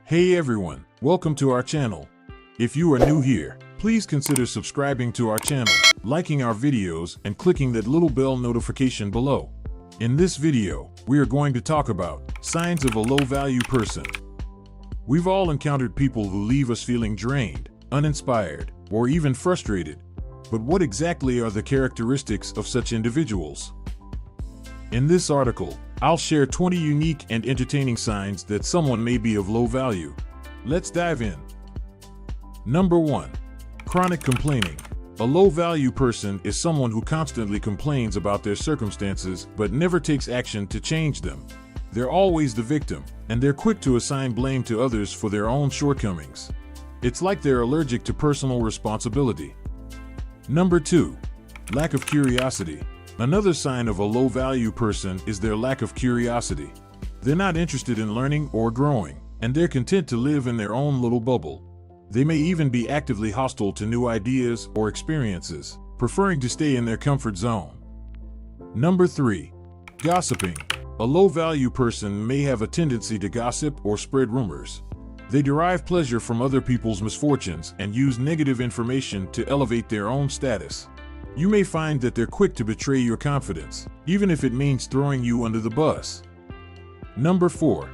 Hey everyone, welcome to our channel. If you are new here, please consider subscribing to our channel, liking our videos, and clicking that little bell notification below. In this video, we are going to talk about signs of a low-value person. We've all encountered people who leave us feeling drained, uninspired, or even frustrated. But what exactly are the characteristics of such individuals? In this article, I'll share 20 unique and entertaining signs that someone may be of low value. Let's dive in. Number 1. Chronic complaining. A low-value person is someone who constantly complains about their circumstances but never takes action to change them. They're always the victim, and they're quick to assign blame to others for their own shortcomings. It's like they're allergic to personal responsibility. Number 2. Lack of curiosity. Another sign of a low-value person is their lack of curiosity. They're not interested in learning or growing, and they're content to live in their own little bubble. They may even be actively hostile to new ideas or experiences, preferring to stay in their comfort zone. Number 3. Gossiping. A low-value person may have a tendency to gossip or spread rumors. They derive pleasure from other people's misfortunes and use negative information to elevate their own status. You may find that they're quick to betray your confidence, even if it means throwing you under the bus. Number 4.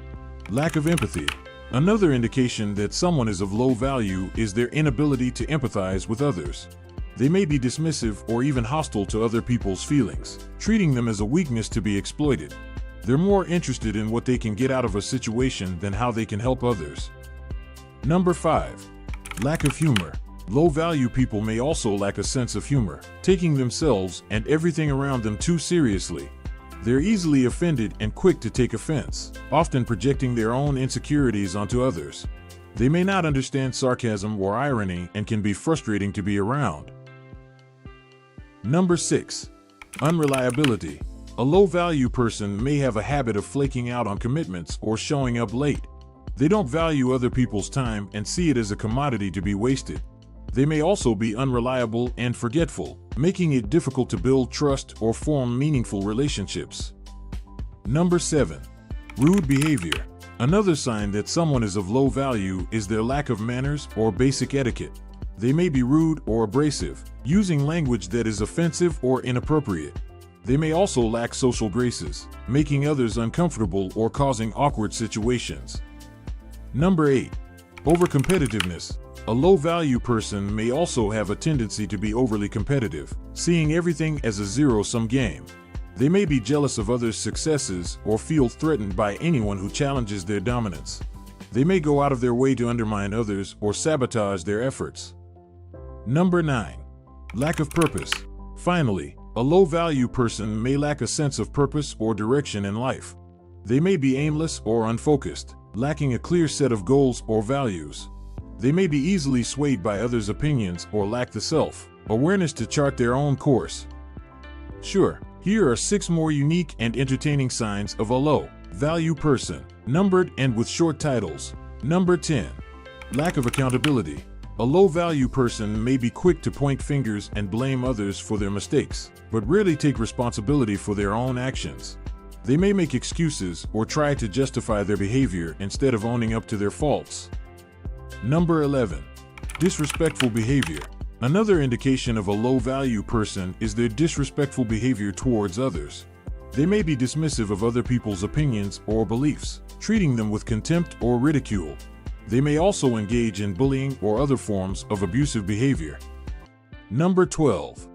Lack of empathy. Another indication that someone is of low value is their inability to empathize with others. They may be dismissive or even hostile to other people's feelings, treating them as a weakness to be exploited. They're more interested in what they can get out of a situation than how they can help others. Number 5. Lack of humor. Low-value people may also lack a sense of humor, taking themselves and everything around them too seriously. They're easily offended and quick to take offense, often projecting their own insecurities onto others. They may not understand sarcasm or irony and can be frustrating to be around. Number 6. Unreliability. A low-value person may have a habit of flaking out on commitments or showing up late. They don't value other people's time and see it as a commodity to be wasted. They may also be unreliable and forgetful, making it difficult to build trust or form meaningful relationships. Number 7. Rude behavior. Another sign that someone is of low value is their lack of manners or basic etiquette. They may be rude or abrasive, using language that is offensive or inappropriate. They may also lack social graces, making others uncomfortable or causing awkward situations. Number 8. Overcompetitiveness. A low-value person may also have a tendency to be overly competitive, seeing everything as a zero-sum game. They may be jealous of others' successes or feel threatened by anyone who challenges their dominance. They may go out of their way to undermine others or sabotage their efforts. Number 9. Lack of purpose. Finally, a low-value person may lack a sense of purpose or direction in life. They may be aimless or unfocused, lacking a clear set of goals or values. They may be easily swayed by others' opinions or lack the self-awareness to chart their own course. Sure, here are 6 more unique and entertaining signs of a low-value person, numbered and with short titles. Number 10. Lack of accountability. A low-value person may be quick to point fingers and blame others for their mistakes, but rarely take responsibility for their own actions. They may make excuses or try to justify their behavior instead of owning up to their faults. Number 11. Disrespectful behavior. Another indication of a low-value person is their disrespectful behavior towards others. They may be dismissive of other people's opinions or beliefs, treating them with contempt or ridicule. They may also engage in bullying or other forms of abusive behavior. Number 12.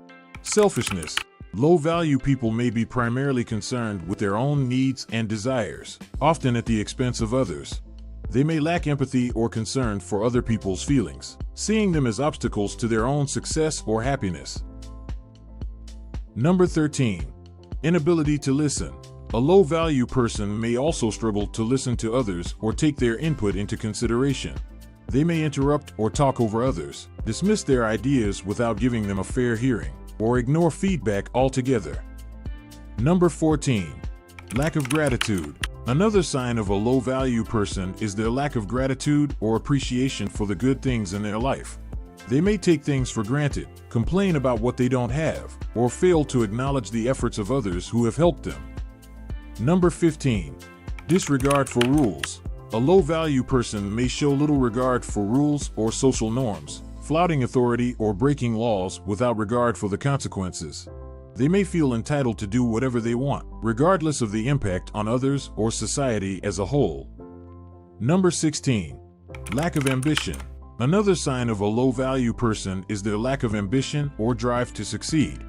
Selfishness. Low-value people may be primarily concerned with their own needs and desires, often at the expense of others. They may lack empathy or concern for other people's feelings, seeing them as obstacles to their own success or happiness. Number 13. Inability to listen. A low-value person may also struggle to listen to others or take their input into consideration. They may interrupt or talk over others, dismiss their ideas without giving them a fair hearing, or ignore feedback altogether. Number 14. Lack of gratitude. Another sign of a low-value person is their lack of gratitude or appreciation for the good things in their life. They may take things for granted, complain about what they don't have, or fail to acknowledge the efforts of others who have helped them. Number 15. Disregard for rules. A low-value person may show little regard for rules or social norms, flouting authority or breaking laws without regard for the consequences. They may feel entitled to do whatever they want, regardless of the impact on others or society as a whole. Number 16. Lack of ambition. Another sign of a low-value person is their lack of ambition or drive to succeed.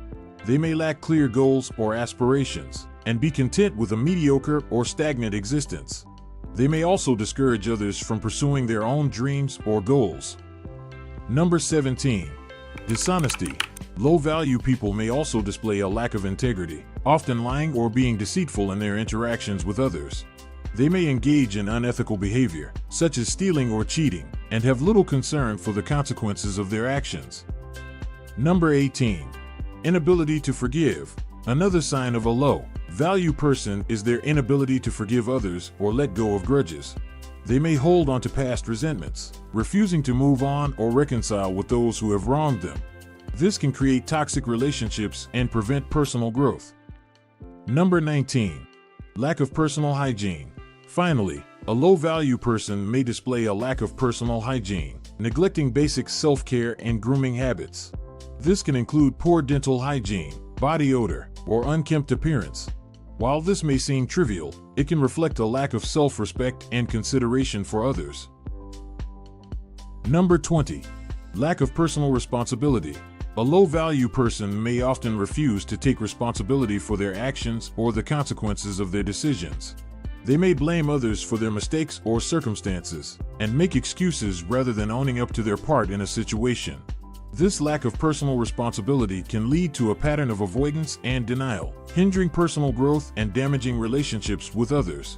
They may lack clear goals or aspirations, and be content with a mediocre or stagnant existence. They may also discourage others from pursuing their own dreams or goals. Number 17. Dishonesty. Low-value people may also display a lack of integrity, often lying or being deceitful in their interactions with others. They may engage in unethical behavior, such as stealing or cheating, and have little concern for the consequences of their actions. Number 18. Inability to forgive. Another sign of a low-value person is their inability to forgive others or let go of grudges. They may hold on to past resentments, refusing to move on or reconcile with those who have wronged them. This can create toxic relationships and prevent personal growth. Number 19. Lack of personal hygiene. Finally, a low-value person may display a lack of personal hygiene, neglecting basic self-care and grooming habits. This can include poor dental hygiene, body odor, or unkempt appearance. While this may seem trivial, it can reflect a lack of self-respect and consideration for others. Number 20. Lack of personal responsibility. A low-value person may often refuse to take responsibility for their actions or the consequences of their decisions. They may blame others for their mistakes or circumstances, and make excuses rather than owning up to their part in a situation. This lack of personal responsibility can lead to a pattern of avoidance and denial, hindering personal growth and damaging relationships with others.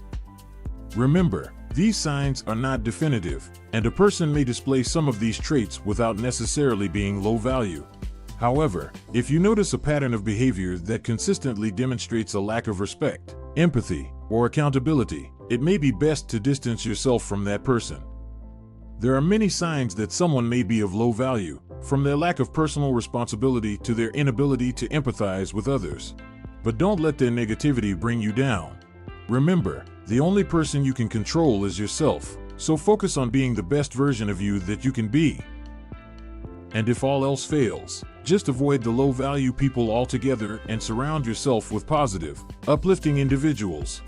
Remember, these signs are not definitive, and a person may display some of these traits without necessarily being low value. However, if you notice a pattern of behavior that consistently demonstrates a lack of respect, empathy, or accountability, it may be best to distance yourself from that person. There are many signs that someone may be of low value, from their lack of personal responsibility to their inability to empathize with others. But don't let their negativity bring you down. Remember, the only person you can control is yourself, so focus on being the best version of you that you can be. And if all else fails, just avoid the low-value people altogether and surround yourself with positive, uplifting individuals.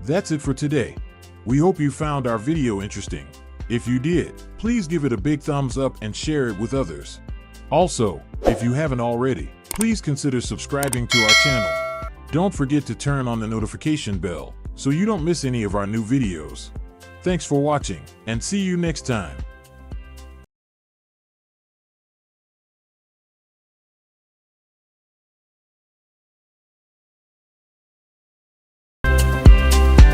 That's it for today. We hope you found our video interesting. If you did, please give it a big thumbs up and share it with others. Also, if you haven't already, please consider subscribing to our channel. Don't forget to turn on the notification bell so you don't miss any of our new videos. Thanks for watching, and see you next time.